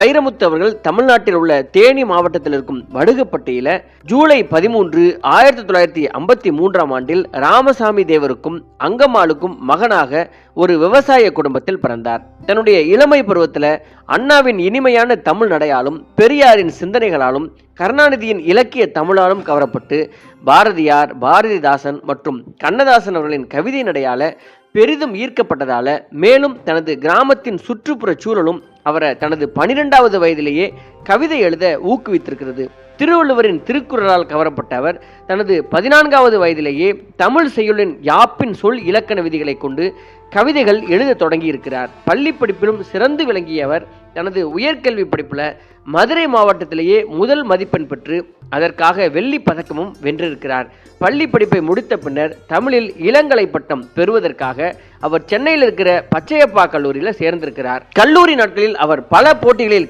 வைரமுத்து அவர்கள் தமிழ்நாட்டில் உள்ள தேனி மாவட்டத்தில் இருக்கும் வடுகப்பட்டியில ஜூலை 13, 1953ஆம் ஆண்டில் ராமசாமி தேவருக்கும் அங்கம்மாளுக்கும் மகனாக ஒரு விவசாய குடும்பத்தில் பிறந்தார். தன்னுடைய இளமை பருவத்தில் அண்ணாவின் இனிமையான தமிழ் நடையாலும் பெரியாரின் சிந்தனைகளாலும் கருணாநிதியின் இலக்கிய தமிழாலும் கவரப்பட்டு பாரதியார், பாரதிதாசன் மற்றும் கண்ணதாசன் அவர்களின் கவிதை நடையால பெரிதும் ஈர்க்கப்பட்டதால மேலும் தனது கிராமத்தின் சுற்றுப்புற சூழலும் அவரை தனது 12வது வயதிலேயே கவிதை எழுத ஊக்குவித்திருக்கிறது. திருவள்ளுவரின் திருக்குறளால் கவரப்பட்ட அவர் தனது 14வது வயதிலேயே தமிழ் செய்யுளின் யாப்பின் சொல் இலக்கண விதிகளை கொண்டு கவிதைகள் எழுத தொடங்கி இருக்கிறார். பள்ளி படிப்பிலும் சிறந்து விளங்கிய அவர் தனது உயர்கல்வி படிப்புல மதுரை மாவட்டத்திலேயே முதல் மதிப்பெண் பெற்று அதற்காக வெள்ளி பதக்கமும் வென்றிருக்கிறார். பள்ளி படிப்பை முடித்த பின்னர் தமிழில் இளங்கலை பட்டம் பெறுவதற்காக அவர் சென்னையில் இருக்கிற பச்சையப்பா கல்லூரியில் சேர்ந்திருக்கிறார். கல்லூரி நாட்களில் அவர் பல போட்டிகளில்